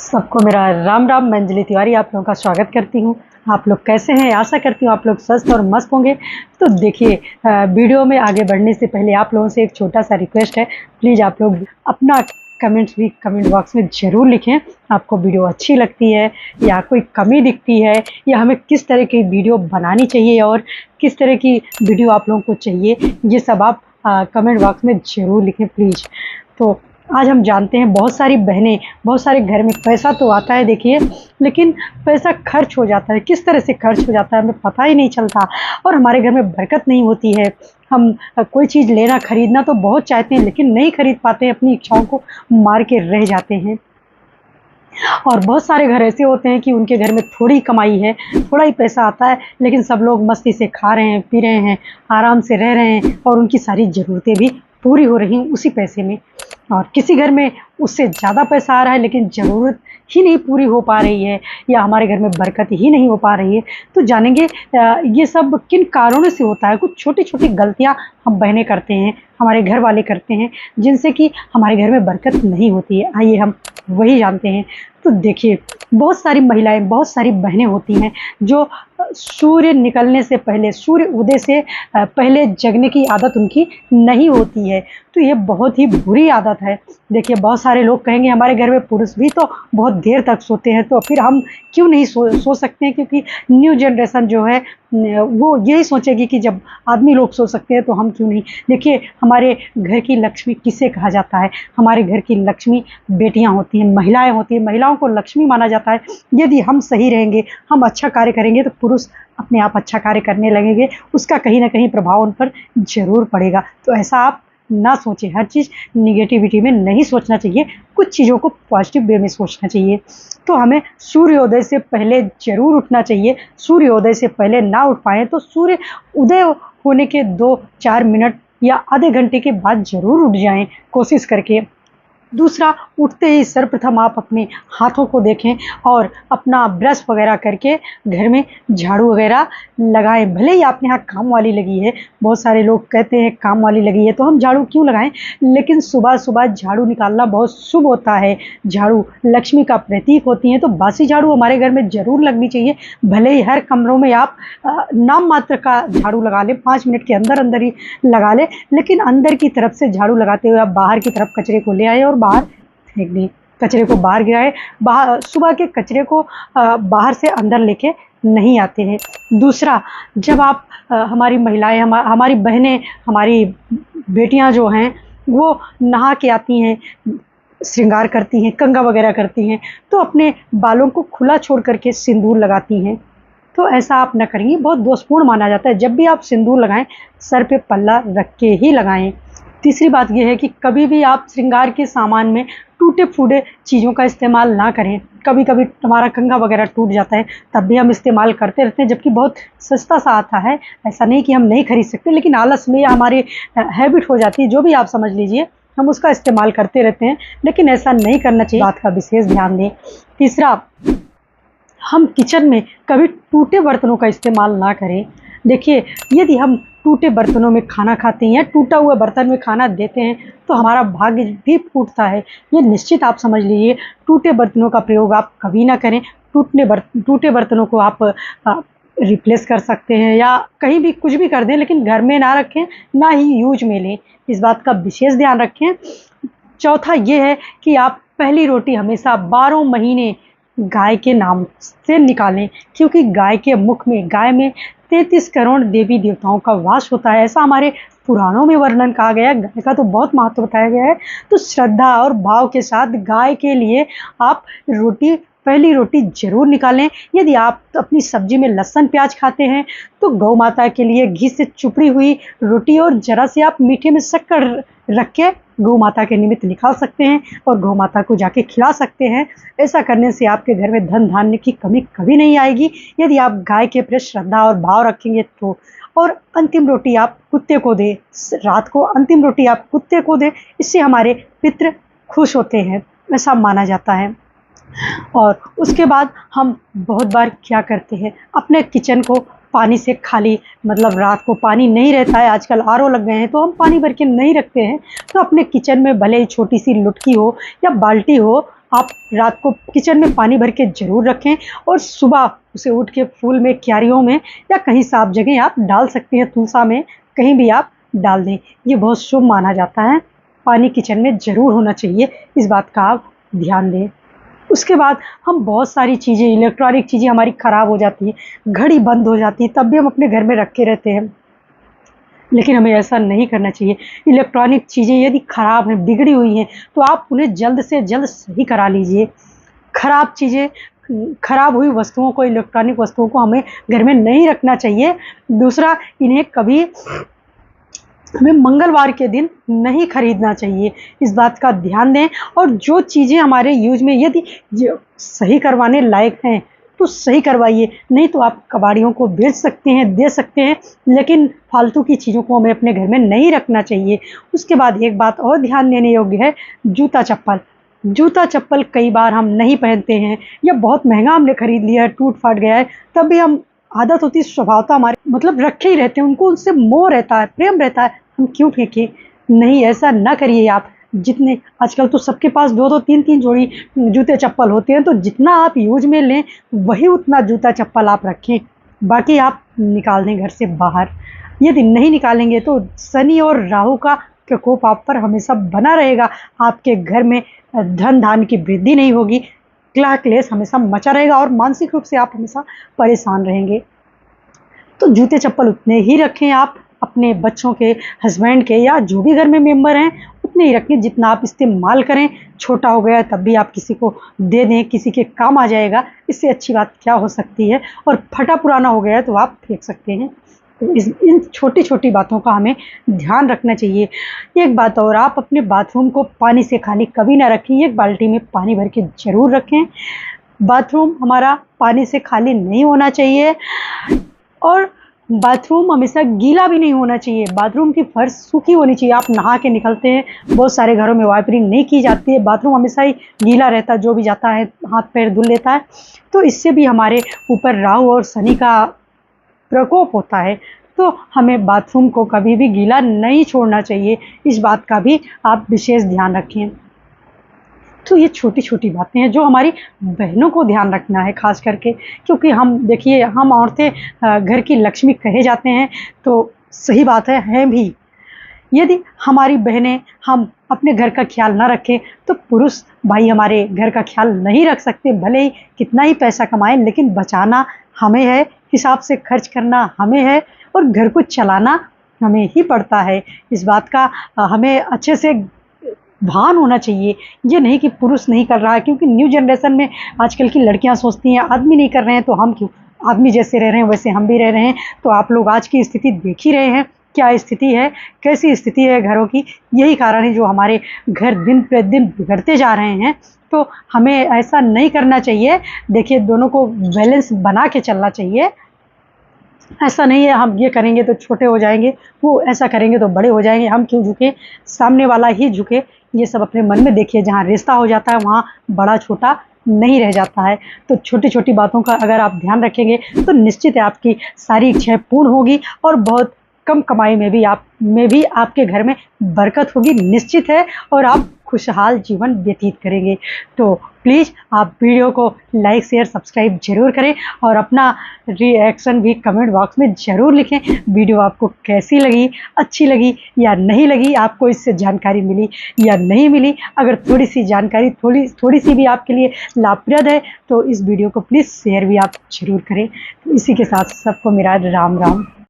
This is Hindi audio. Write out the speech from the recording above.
सबको मेरा राम राम। मैं अंजलि तिवारी आप लोगों का स्वागत करती हूँ। आप लोग कैसे हैं? आशा करती हूँ आप लोग स्वस्थ और मस्त होंगे। तो देखिए, वीडियो में आगे बढ़ने से पहले आप लोगों से एक छोटा सा रिक्वेस्ट है। प्लीज़ आप लोग अपना कमेंट्स भी कमेंट बॉक्स में ज़रूर लिखें। आपको वीडियो अच्छी लगती है या कोई कमी दिखती है या हमें किस तरह की वीडियो बनानी चाहिए और किस तरह की वीडियो आप लोगों को चाहिए, ये सब आप कमेंट बॉक्स में ज़रूर लिखें प्लीज़। तो आज हम जानते हैं बहुत सारी बहनें, बहुत सारे घर में पैसा तो आता है देखिए, लेकिन पैसा खर्च हो जाता है। किस तरह से खर्च हो जाता है हमें पता ही नहीं चलता और हमारे घर में बरकत नहीं होती है। हम कोई चीज़ लेना खरीदना तो बहुत चाहते हैं लेकिन नहीं खरीद पाते हैं, अपनी इच्छाओं को मार के रह जाते हैं। और बहुत सारे घर ऐसे होते हैं कि उनके घर में थोड़ी कमाई है, थोड़ा ही पैसा आता है, लेकिन सब लोग मस्ती से खा रहे हैं, पी रहे हैं, आराम से रह रहे हैं और उनकी सारी ज़रूरतें भी पूरी हो रही हैं उसी पैसे में। और किसी घर में उससे ज़्यादा पैसा आ रहा है लेकिन ज़रूरत ही नहीं पूरी हो पा रही है या हमारे घर में बरकत ही नहीं हो पा रही है। तो जानेंगे ये सब किन कारणों से होता है। कुछ छोटी-छोटी गलतियाँ हम बहनें करते हैं, हमारे घर वाले करते हैं, जिनसे कि हमारे घर में बरकत नहीं होती है। आइए हम वही जानते हैं। तो देखिए, बहुत सारी महिलाएँ, बहुत सारी बहनें होती हैं जो सूर्य निकलने से पहले, सूर्य उदय से पहले जगने की आदत उनकी नहीं होती है। तो ये बहुत ही बुरी आदत है। देखिए, बहुत सारे लोग कहेंगे हमारे घर में पुरुष भी तो बहुत देर तक सोते हैं, तो फिर हम क्यों नहीं सो सकते हैं? क्योंकि न्यू जनरेशन जो है वो यही सोचेगी कि जब आदमी लोग सो सकते हैं तो हम क्यों नहीं। देखिए, हमारे घर की लक्ष्मी किसे कहा जाता है? हमारे घर की लक्ष्मी बेटियाँ होती हैं, महिलाएँ होती हैं, महिलाओं को लक्ष्मी माना जाता है। यदि हम सही रहेंगे, हम अच्छा कार्य करेंगे तो पुरुष अपने आप अच्छा कार्य करने लगेंगे, उसका कहीं न कहीं प्रभाव उन पर ज़रूर पड़ेगा। तो ऐसा आप ना सोचें, हर चीज़ नेगेटिविटी में नहीं सोचना चाहिए, कुछ चीज़ों को पॉजिटिव वे में सोचना चाहिए। तो हमें सूर्योदय से पहले ज़रूर उठना चाहिए। सूर्योदय से पहले ना उठ पाएँ तो सूर्य उदय होने के 2-4 मिनट या आधे घंटे के बाद ज़रूर उठ जाएँ, कोशिश करके। दूसरा, उठते ही सर्वप्रथम आप अपने हाथों को देखें और अपना ब्रश वगैरह करके घर में झाड़ू वगैरह लगाएँ। भले ही आपके यहाँ काम वाली लगी है, बहुत सारे लोग कहते हैं काम वाली लगी है तो हम झाड़ू क्यों लगाएँ? लेकिन सुबह-सुबह झाड़ू निकालना बहुत शुभ होता है। झाड़ू लक्ष्मी का प्रतीक होती हैं, तो बासी झाड़ू हमारे घर में ज़रूर लगनी चाहिए। भले ही हर कमरों में आप नाम मात्र का झाड़ू लगा लें, 5 मिनट के अंदर-अंदर ही लगा लें, लेकिन अंदर की तरफ से झाड़ू लगाते हुए आप बाहर की तरफ कचरे को ले आएँ और बाहर फेंक दें। कचरे को बाहर गिराएँ, सुबह के कचरे को बाहर से अंदर लेके नहीं आते हैं। दूसरा, जब आप हमारी महिलाएँ, हमारी बहनें, हमारी बेटियाँ जो हैं, वो नहा के आती हैं, श्रृंगार करती हैं, कंघा वगैरह करती हैं, तो अपने बालों को खुला छोड़ कर के सिंदूर लगाती हैं। तो ऐसा आप ना करिए, बहुत दोषपूर्ण माना जाता है। जब भी आप सिंदूर लगाएँ, सर पे पल्ला रख के ही लगाएँ। तीसरी बात ये है कि कभी भी आप श्रृंगार के सामान में टूटे-फूटे चीज़ों का इस्तेमाल ना करें। कभी-कभी हमारा कंघा वगैरह टूट जाता है, तब भी हम इस्तेमाल करते रहते हैं, जबकि बहुत सस्ता-सा आता है। ऐसा नहीं कि हम नहीं खरीद सकते, लेकिन आलस में या हमारी हैबिट हो जाती है, जो भी आप समझ लीजिए, हम उसका इस्तेमाल करते रहते हैं, लेकिन ऐसा नहीं करना चाहिए, बात का विशेष ध्यान दें। तीसरा, हम किचन में कभी टूटे बर्तनों का इस्तेमाल ना करें। देखिए, यदि हम टूटे बर्तनों में खाना खाते हैं या टूटा हुआ बर्तन में खाना देते हैं, तो हमारा भाग्य भी फूटता है। ये निश्चित आप समझ लीजिए, टूटे बर्तनों का प्रयोग आप कभी ना करें। टूटे बर्तनों को आप रिप्लेस कर सकते हैं या कहीं भी कुछ भी कर दें, लेकिन घर में ना रखें, ना ही यूज़ में लें। इस बात का विशेष ध्यान रखें। चौथा ये है कि आप पहली रोटी हमेशा 12 महीने गाय के नाम से निकालें, क्योंकि गाय में 33 करोड़ देवी देवताओं का वास होता है। ऐसा हमारे पुराणों में वर्णन कहा गया है। गाय का तो बहुत महत्व बताया गया है। तो श्रद्धा और भाव के साथ गाय के लिए आप पहली रोटी ज़रूर निकालें। यदि आप अपनी सब्जी में लहसुन प्याज खाते हैं तो गौ माता के लिए घी से चुपड़ी हुई रोटी और ज़रा से आप मीठे में शक्कर रख के गौ माता के निमित्त निकाल सकते हैं और गौ माता को जाके खिला सकते हैं। ऐसा करने से आपके घर में धन धान्य की कमी कभी नहीं आएगी, यदि आप गाय के प्रति श्रद्धा और भाव रखेंगे तो। और अंतिम रोटी आप कुत्ते को दें, रात को अंतिम रोटी आप कुत्ते को दें, इससे हमारे पितृ खुश होते हैं, ऐसा माना जाता है। और उसके बाद हम बहुत बार क्या करते हैं, अपने किचन को पानी से खाली, मतलब रात को पानी नहीं रहता है, आजकल आरओ लग गए हैं तो हम पानी भर के नहीं रखते हैं, तो अपने किचन में भले ही छोटी सी लुटकी हो या बाल्टी हो, आप रात को किचन में पानी भर के ज़रूर रखें और सुबह उसे उठ के फूल में, क्यारियों में या कहीं साफ जगह आप डाल सकते हैं, तुलसा में, कहीं भी आप डाल दें। ये बहुत शुभ माना जाता है। पानी किचन में ज़रूर होना चाहिए, इस बात का आप ध्यान दें। उसके बाद हम बहुत सारी चीज़ें, इलेक्ट्रॉनिक चीज़ें हमारी ख़राब हो जाती हैं, घड़ी बंद हो जाती है, तब भी हम अपने घर में रखे रहते हैं, लेकिन हमें ऐसा नहीं करना चाहिए। इलेक्ट्रॉनिक चीज़ें यदि ख़राब हैं, बिगड़ी हुई हैं, तो आप उन्हें जल्द से जल्द सही करा लीजिए। ख़राब चीज़ें, ख़राब हुई वस्तुओं को, इलेक्ट्रॉनिक वस्तुओं को हमें घर में नहीं रखना चाहिए। दूसरा, इन्हें कभी हमें मंगलवार के दिन नहीं खरीदना चाहिए, इस बात का ध्यान दें। और जो चीज़ें हमारे यूज़ में यदि सही करवाने लायक हैं तो सही करवाइए, नहीं तो आप कबाड़ियों को बेच सकते हैं, दे सकते हैं, लेकिन फालतू की चीज़ों को हमें अपने घर में नहीं रखना चाहिए। उसके बाद एक बात और ध्यान देने योग्य है, जूता चप्पल। जूता चप्पल कई बार हम नहीं पहनते हैं या बहुत महंगा हमने खरीद लिया है, टूट फाट गया है, तब भी हम, आदत होती है, स्वभावतः हमारे मतलब रखे ही रहते हैं, उनको उनसे मोह रहता है, प्रेम रहता है, हम क्यों फेंकें? नहीं, ऐसा ना करिए आप। जितने आजकल तो सबके पास 2-2 3-3 जोड़ी जूते चप्पल होते हैं, तो जितना आप यूज में लें वही उतना जूता चप्पल आप रखें, बाकी आप निकाल दें घर से बाहर। यदि नहीं निकालेंगे तो शनि और राहु का प्रकोप आप पर हमेशा बना रहेगा। आपके घर में धन धान्य की वृद्धि नहीं होगी, कलह क्लेश हमेशा मचा रहेगा और मानसिक रूप से आप हमेशा परेशान रहेंगे। तो जूते चप्पल उतने ही रखें आप, अपने बच्चों के, हस्बैंड के या जो भी घर में मेंबर हैं उतने ही रखें जितना आप इस्तेमाल करें। छोटा हो गया तब भी आप किसी को दे दें, किसी के काम आ जाएगा, इससे अच्छी बात क्या हो सकती है। और फटा पुराना हो गया है तो आप फेंक सकते हैं। तो इन छोटी छोटी बातों का हमें ध्यान रखना चाहिए। एक बात और, आप अपने बाथरूम को पानी से खाली कभी ना रखें, एक बाल्टी में पानी भर के ज़रूर रखें। बाथरूम हमारा पानी से खाली नहीं होना चाहिए और बाथरूम हमेशा गीला भी नहीं होना चाहिए। बाथरूम की फर्श सूखी होनी चाहिए। आप नहा के निकलते हैं, बहुत सारे घरों में वाइपरिंग नहीं की जाती है, बाथरूम हमेशा ही गीला रहता है, जो भी जाता है हाथ पैर धुल लेता है, तो इससे भी हमारे ऊपर राहु और शनि का प्रकोप होता है। तो हमें बाथरूम को कभी भी गीला नहीं छोड़ना चाहिए, इस बात का भी आप विशेष ध्यान रखें। तो ये छोटी-छोटी बातें हैं जो हमारी बहनों को ध्यान रखना है ख़ास करके, क्योंकि हम देखिए, हम औरतें घर की लक्ष्मी कहे जाते हैं, तो सही बात है, हैं भी। यदि हमारी बहनें, हम अपने घर का ख़्याल ना रखें तो पुरुष भाई हमारे घर का ख़्याल नहीं रख सकते, भले ही कितना ही पैसा कमाएँ, लेकिन बचाना हमें है, हिसाब से खर्च करना हमें है और घर को चलाना हमें ही पड़ता है। इस बात का हमें अच्छे से भान होना चाहिए। ये नहीं कि पुरुष नहीं कर रहा है, क्योंकि न्यू जनरेशन में आजकल की लड़कियां सोचती हैं आदमी नहीं कर रहे हैं तो हम क्यों, आदमी जैसे रह रहे हैं वैसे हम भी रह रहे हैं। तो आप लोग आज की स्थिति देख ही रहे हैं, क्या स्थिति है, कैसी स्थिति है घरों की। यही कारण है जो हमारे घर दिन प्रतिदिन बिगड़ते जा रहे हैं। तो हमें ऐसा नहीं करना चाहिए। देखिए, दोनों को बैलेंस बना के चलना चाहिए। ऐसा नहीं है हम ये करेंगे तो छोटे हो जाएंगे, वो ऐसा करेंगे तो बड़े हो जाएंगे, हम क्यों झुके, सामने वाला ही झुके। ये सब अपने मन में देखिए, जहाँ रिश्ता हो जाता है वहाँ बड़ा छोटा नहीं रह जाता है। तो छोटी छोटी बातों का अगर आप ध्यान रखेंगे तो निश्चित है आपकी सारी इच्छाएं पूर्ण होगी और बहुत कम कमाई में भी आपके घर में बरकत होगी, निश्चित है, और आप खुशहाल जीवन व्यतीत करेंगे। तो प्लीज़ आप वीडियो को लाइक शेयर सब्सक्राइब ज़रूर करें और अपना रिएक्शन भी कमेंट बॉक्स में ज़रूर लिखें। वीडियो आपको कैसी लगी, अच्छी लगी या नहीं लगी, आपको इससे जानकारी मिली या नहीं मिली। अगर थोड़ी सी जानकारी, थोड़ी सी भी आपके लिए लाभप्रद है तो इस वीडियो को प्लीज़ शेयर भी आप ज़रूर करें। तो इसी के साथ सबको मेरा राम राम।